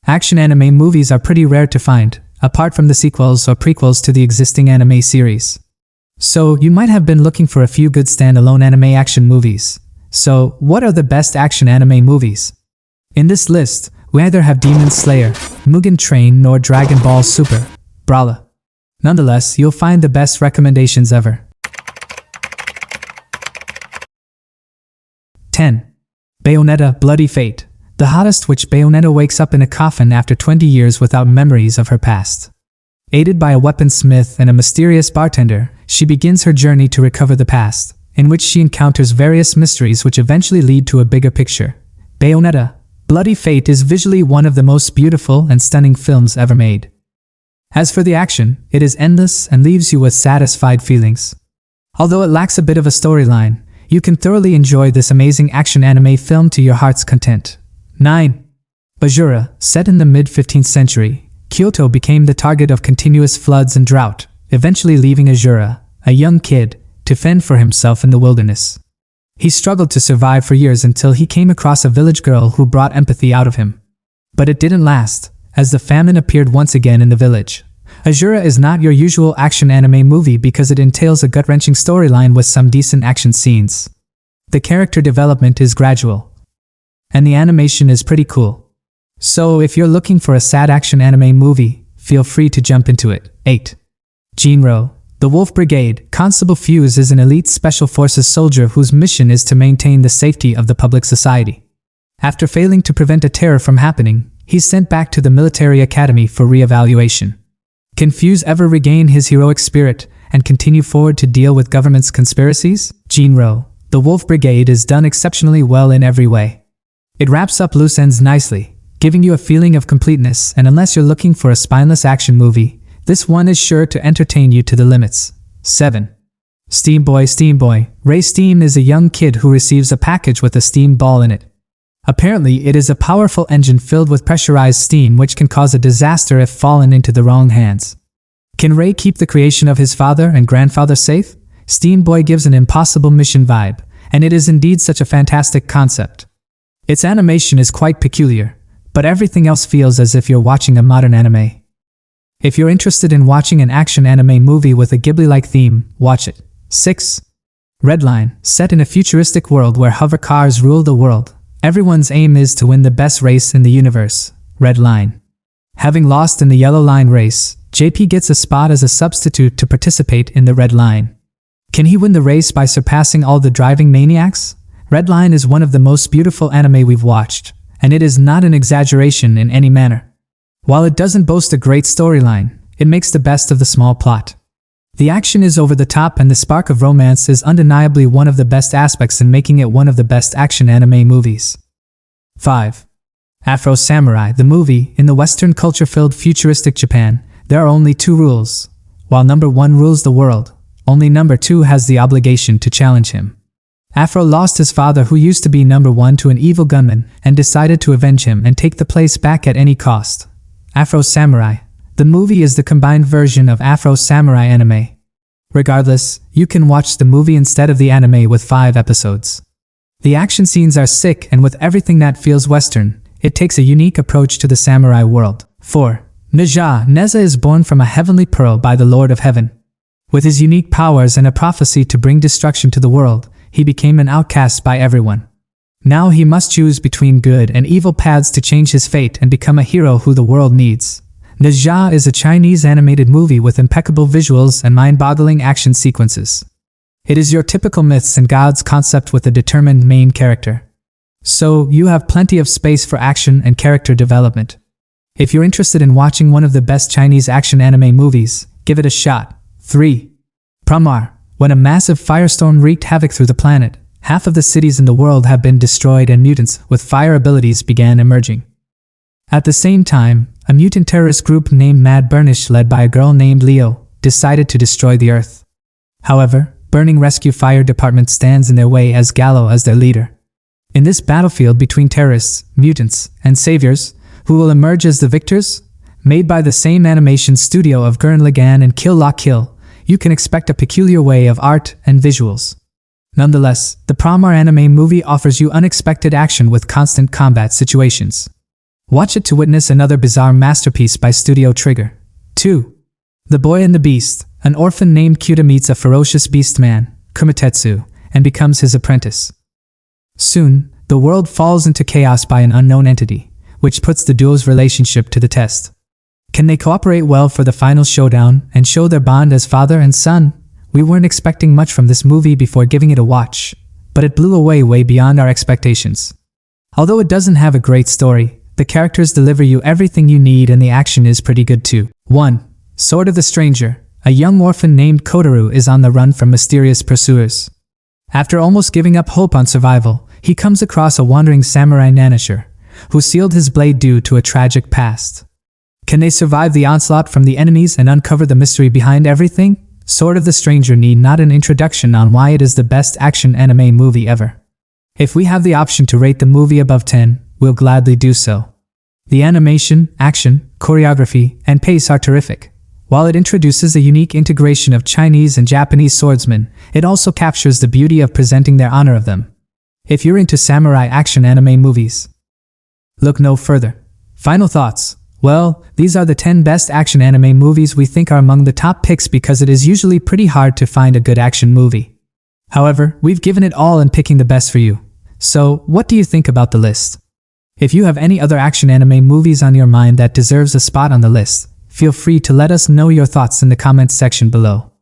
Action anime movies are pretty rare to find, apart from the sequels or prequels to the existing anime series. So, you might have been looking for a few good standalone anime action movies. So, what are the best action anime movies? In this list, we either have Demon Slayer, Mugen Train nor Dragon Ball Super, Brawler. Nonetheless, you'll find the best recommendations ever. 10. Bayonetta Bloody Fate. The hottest witch Bayonetta wakes up in a coffin after 20 years without memories of her past. Aided by a weaponsmith and a mysterious bartender, she begins her journey to recover the past, in which she encounters various mysteries which eventually lead to a bigger picture. Bayonetta Bloody Fate is visually one of the most beautiful and stunning films ever made. As for the action, it is endless and leaves you with satisfied feelings. Although it lacks a bit of a storyline, you can thoroughly enjoy this amazing action anime film to your heart's content. 9. Azura. Set in the mid-15th century, Kyoto became the target of continuous floods and drought, eventually leaving Azura, a young kid, to fend for himself in the wilderness. He struggled to survive for years until he came across a village girl who brought empathy out of him. But it didn't last, as the famine appeared once again in the village. Azura is not your usual action anime movie because it entails a gut-wrenching storyline with some decent action scenes. The character development is gradual, and the animation is pretty cool. So if you're looking for a sad action anime movie, feel free to jump into it. 8. Jinro. The Wolf Brigade. Constable Fuse is an elite special forces soldier whose mission is to maintain the safety of the public society. After failing to prevent a terror from happening, he's sent back to the military academy for re-evaluation. Can Fuse ever regain his heroic spirit and continue forward to deal with government's conspiracies? Jinro. The Wolf Brigade is done exceptionally well in every way. It wraps up loose ends nicely, giving you a feeling of completeness, and unless you're looking for a spineless action movie, this one is sure to entertain you to the limits. 7. Steamboy. Ray Steam is a young kid who receives a package with a steam ball in it. Apparently, it is a powerful engine filled with pressurized steam which can cause a disaster if fallen into the wrong hands. Can Ray keep the creation of his father and grandfather safe? Steamboy gives an impossible mission vibe, and it is indeed such a fantastic concept. Its animation is quite peculiar, but everything else feels as if you're watching a modern anime. If you're interested in watching an action anime movie with a Ghibli-like theme, watch it. 6. Redline. Set in a futuristic world where hover cars rule the world, everyone's aim is to win the best race in the universe. Redline. Having lost in the Yellow Line race, JP gets a spot as a substitute to participate in the Red Line. Can he win the race by surpassing all the driving maniacs? Redline is one of the most beautiful anime we've watched, and it is not an exaggeration in any manner. While it doesn't boast a great storyline, it makes the best of the small plot. The action is over the top and the spark of romance is undeniably one of the best aspects in making it one of the best action anime movies. 5. Afro Samurai. The movie. In the Western culture-filled futuristic Japan, there are only 2 rules. While number 1 rules the world, only number 2 has the obligation to challenge him. Afro lost his father, who used to be number 1, to an evil gunman, and decided to avenge him and take the place back at any cost. Afro Samurai. The movie is the combined version of Afro Samurai anime. Regardless, you can watch the movie instead of the anime with 5 episodes. The action scenes are sick, and with everything that feels Western, it takes a unique approach to the samurai world. 4. Neja. Neja is born from a heavenly pearl by the Lord of Heaven. With his unique powers and a prophecy to bring destruction to the world, he became an outcast by everyone. Now he must choose between good and evil paths to change his fate and become a hero who the world needs. Neja is a Chinese animated movie with impeccable visuals and mind-boggling action sequences. It is your typical myths and gods concept with a determined main character. So, you have plenty of space for action and character development. If you're interested in watching one of the best Chinese action anime movies, give it a shot. 3. Promar. When a massive firestorm wreaked havoc through the planet, half of the cities in the world have been destroyed and mutants with fire abilities began emerging. At the same time, a mutant terrorist group named Mad Burnish, led by a girl named Leo, decided to destroy the Earth. However, Burning Rescue Fire Department stands in their way as Gallo as their leader. In this battlefield between terrorists, mutants, and saviors, who will emerge as the victors? Made by the same animation studio of Gurren Lagann and Kill La Kill, you can expect a peculiar way of art and visuals. Nonetheless, the Promar anime movie offers you unexpected action with constant combat situations. Watch it to witness another bizarre masterpiece by Studio Trigger. 2. The Boy and the Beast. An orphan named Kyuta meets a ferocious beast man, Kumatetsu, and becomes his apprentice. Soon, the world falls into chaos by an unknown entity, which puts the duo's relationship to the test. Can they cooperate well for the final showdown and show their bond as father and son? We weren't expecting much from this movie before giving it a watch, but it blew away way beyond our expectations. Although it doesn't have a great story, the characters deliver you everything you need and the action is pretty good too. 1. Sword of the Stranger. A young orphan named Kotaru is on the run from mysterious pursuers. After almost giving up hope on survival, he comes across a wandering samurai Nanisher, who sealed his blade due to a tragic past. Can they survive the onslaught from the enemies and uncover the mystery behind everything? Sword of the Stranger need not an introduction on why it is the best action anime movie ever. If we have the option to rate the movie above 10, we'll gladly do so. The animation, action, choreography, and pace are terrific. While it introduces a unique integration of Chinese and Japanese swordsmen, it also captures the beauty of presenting their honor of them. If you're into samurai action anime movies, look no further. Final thoughts. Well, these are the 10 best action anime movies we think are among the top picks because it is usually pretty hard to find a good action movie. However, we've given it all in picking the best for you. So, what do you think about the list? If you have any other action anime movies on your mind that deserves a spot on the list, feel free to let us know your thoughts in the comments section below.